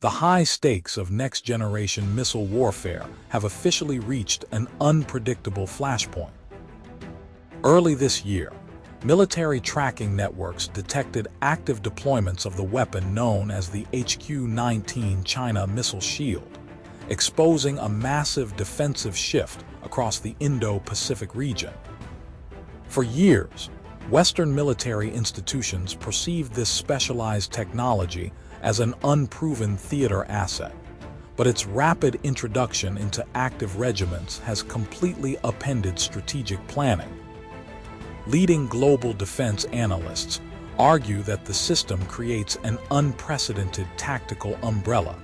The high stakes of next-generation missile warfare have officially reached an unpredictable flashpoint. Early this year, military tracking networks detected active deployments of the weapon known as the HQ-19 China missile shield, exposing a massive defensive shift across the Indo Pacific region. For years, Western military institutions perceived this specialized technology as an unproven theater asset, but its rapid introduction into active regiments has completely upended strategic planning. Leading global defense analysts argue that the system creates an unprecedented tactical umbrella,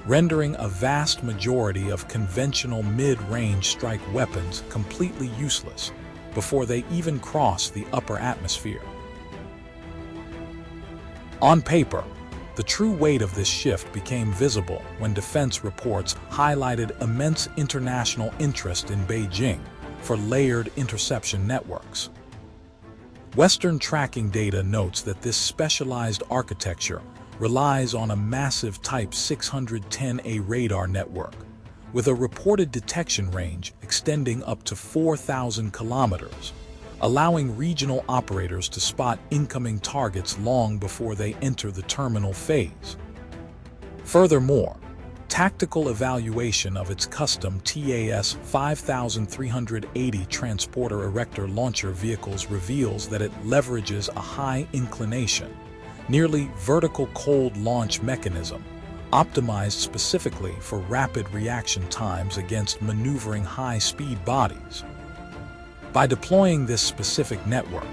rendering a vast majority of conventional mid-range strike weapons completely useless before they even cross the upper atmosphere. On paper, the true weight of this shift became visible when defense reports highlighted immense international interest in Beijing for layered interception networks. Western tracking data notes that this specialized architecture relies on a massive Type 610A radar network, with a reported detection range extending up to 4,000 kilometers, allowing regional operators to spot incoming targets long before they enter the terminal phase. Furthermore, tactical evaluation of its custom TAS 5380 transporter erector launcher vehicles reveals that it leverages a high inclination, nearly vertical cold launch mechanism, optimized specifically for rapid reaction times against maneuvering high-speed bodies. By deploying this specific network,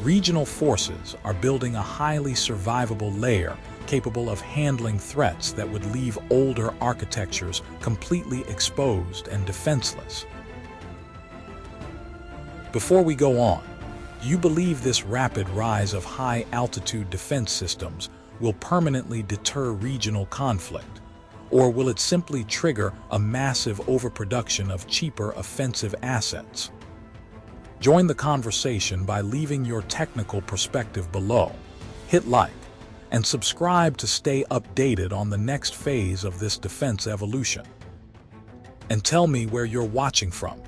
regional forces are building a highly survivable layer capable of handling threats that would leave older architectures completely exposed and defenseless. Before we go on, do you believe this rapid rise of high-altitude defense systems will permanently deter regional conflict, or will it simply trigger a massive overproduction of cheaper offensive assets? Join the conversation by leaving your technical perspective below. Hit like and subscribe to stay updated on the next phase of this defense evolution. And tell me where you're watching from.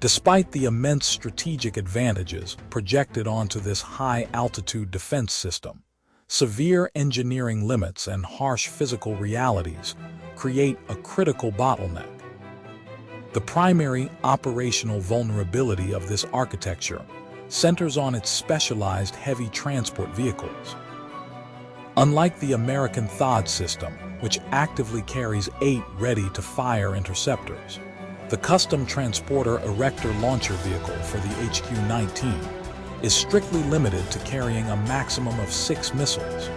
Despite the immense strategic advantages projected onto this high-altitude defense system, severe engineering limits and harsh physical realities create a critical bottleneck. The primary operational vulnerability of this architecture centers on its specialized heavy transport vehicles. Unlike the American THAAD system, which actively carries 8 ready-to-fire interceptors, the custom transporter erector launcher vehicle for the HQ-19 is strictly limited to carrying a maximum of 6 missiles.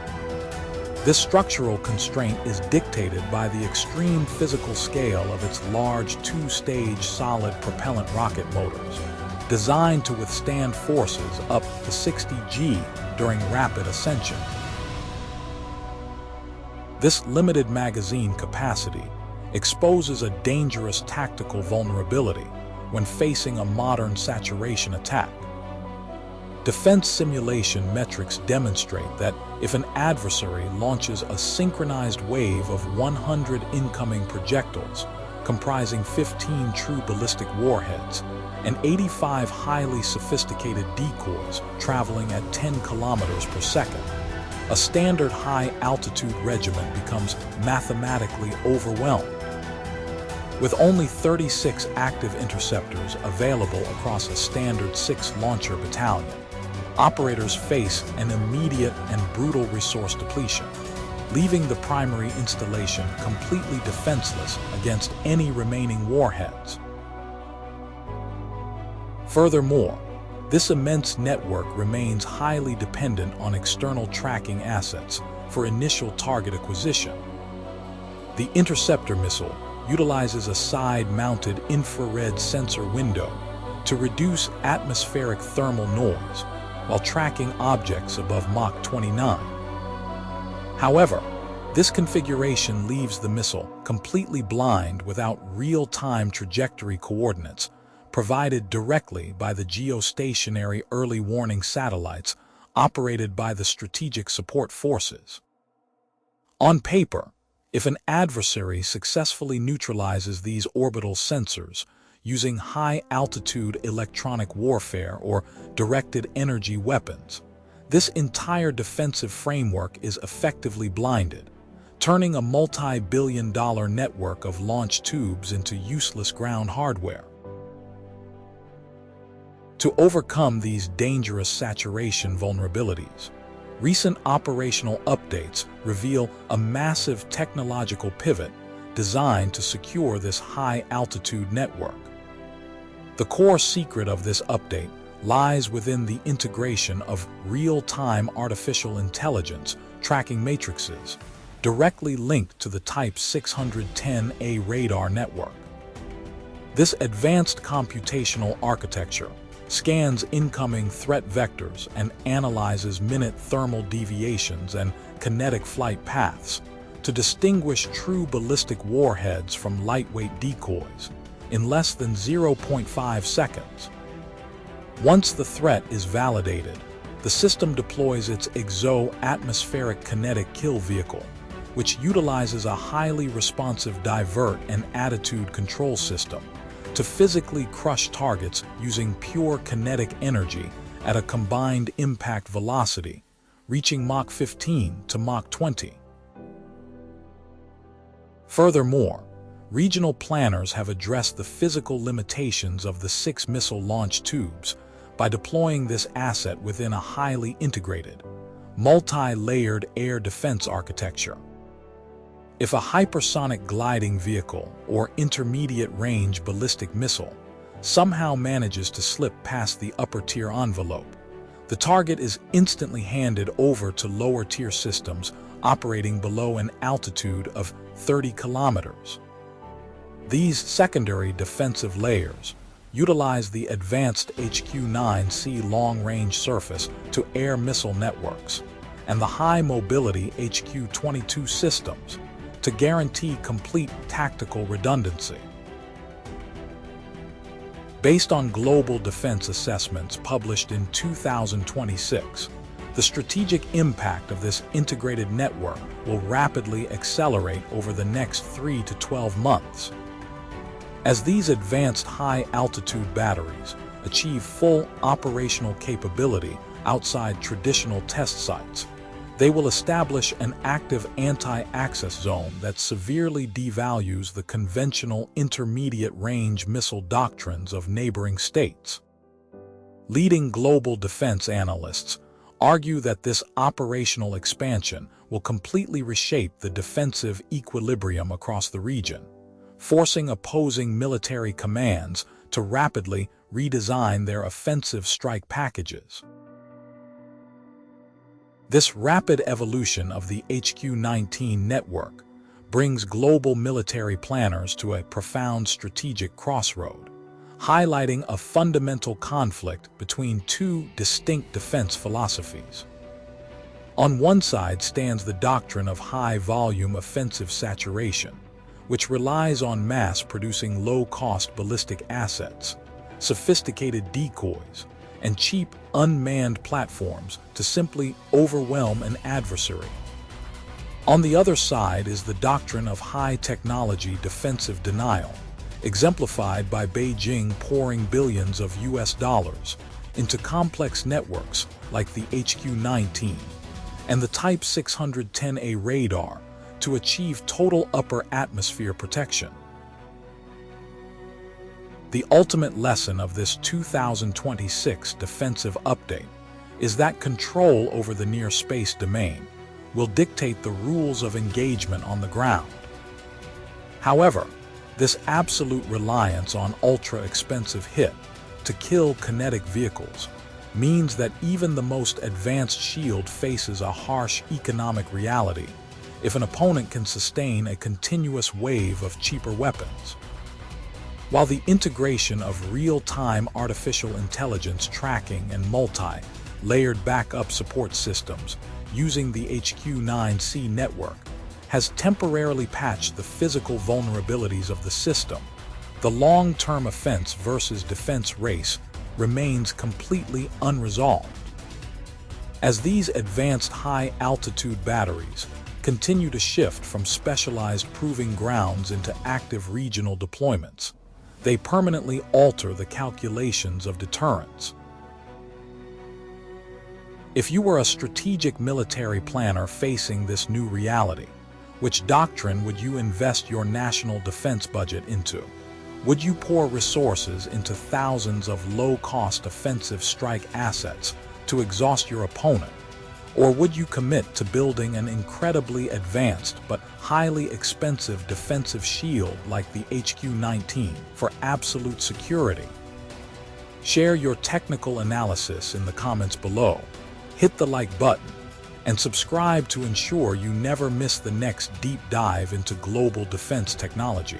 This structural constraint is dictated by the extreme physical scale of its large 2-stage solid propellant rocket motors, designed to withstand forces up to 60 G during rapid ascension. This limited magazine capacity exposes a dangerous tactical vulnerability when facing a modern saturation attack. Defense simulation metrics demonstrate that if an adversary launches a synchronized wave of 100 incoming projectiles, comprising 15 true ballistic warheads and 85 highly sophisticated decoys traveling at 10 kilometers per second, a standard high-altitude regiment becomes mathematically overwhelmed. With only 36 active interceptors available across a standard 6-launcher battalion, operators face an immediate and brutal resource depletion, leaving the primary installation completely defenseless against any remaining warheads. Furthermore, this immense network remains highly dependent on external tracking assets for initial target acquisition. The interceptor missile utilizes a side-mounted infrared sensor window to reduce atmospheric thermal noise while tracking objects above Mach 29. However, this configuration leaves the missile completely blind without real-time trajectory coordinates provided directly by the geostationary early warning satellites operated by the Strategic Support Forces. On paper, if an adversary successfully neutralizes these orbital sensors using high-altitude electronic warfare or directed energy weapons, this entire defensive framework is effectively blinded, turning a multi-billion-dollar network of launch tubes into useless ground hardware. To overcome these dangerous saturation vulnerabilities, recent operational updates reveal a massive technological pivot designed to secure this high-altitude network. The core secret of this update lies within the integration of real-time artificial intelligence tracking matrices directly linked to the Type 610A radar network. This advanced computational architecture scans incoming threat vectors and analyzes minute thermal deviations and kinetic flight paths to distinguish true ballistic warheads from lightweight decoys in less than 0.5 seconds. Once the threat is validated, the system deploys its exo-atmospheric kinetic kill vehicle, which utilizes a highly responsive divert and attitude control system to physically crush targets using pure kinetic energy at a combined impact velocity, reaching Mach 15 to Mach 20. Furthermore, regional planners have addressed the physical limitations of the 6 missile launch tubes by deploying this asset within a highly integrated, multi-layered air defense architecture. If a hypersonic gliding vehicle or intermediate-range ballistic missile somehow manages to slip past the upper-tier envelope, the target is instantly handed over to lower-tier systems operating below an altitude of 30 kilometers. These secondary defensive layers utilize the advanced HQ-19 long-range surface-to-air missile networks and the high-mobility HQ-22 systems to guarantee complete tactical redundancy. Based on global defense assessments published in 2026, the strategic impact of this integrated network will rapidly accelerate over the next 3 to 12 months. As these advanced high-altitude batteries achieve full operational capability outside traditional test sites, they will establish an active anti-access zone that severely devalues the conventional intermediate-range missile doctrines of neighboring states. Leading global defense analysts argue that this operational expansion will completely reshape the defensive equilibrium across the region, forcing opposing military commands to rapidly redesign their offensive strike packages. This rapid evolution of the HQ-19 network brings global military planners to a profound strategic crossroad, highlighting a fundamental conflict between two distinct defense philosophies. On one side stands the doctrine of high-volume offensive saturation, which relies on mass-producing low-cost ballistic assets, sophisticated decoys, and cheap, unmanned platforms to simply overwhelm an adversary. On the other side is the doctrine of high-technology defensive denial, exemplified by Beijing pouring billions of US dollars into complex networks like the HQ-19 and the Type 610A radar to achieve total upper atmosphere protection. The ultimate lesson of this 2026 defensive update is that control over the near-space domain will dictate the rules of engagement on the ground. However, this absolute reliance on ultra-expensive hit-to-kill kinetic vehicles means that even the most advanced shield faces a harsh economic reality if an opponent can sustain a continuous wave of cheaper weapons. While the integration of real-time artificial intelligence tracking and multi-layered backup support systems using the HQ-19 network has temporarily patched the physical vulnerabilities of the system, the long-term offense versus defense race remains completely unresolved. As these advanced high-altitude batteries continue to shift from specialized proving grounds into active regional deployments. They permanently alter the calculations of deterrence. If you were a strategic military planner facing this new reality, which doctrine would you invest your national defense budget into? Would you pour resources into thousands of low-cost offensive strike assets to exhaust your opponent? Or would you commit to building an incredibly advanced but highly expensive defensive shield like the HQ-19 for absolute security? Share your technical analysis in the comments below. Hit the like button and subscribe to ensure you never miss the next deep dive into global defense technology.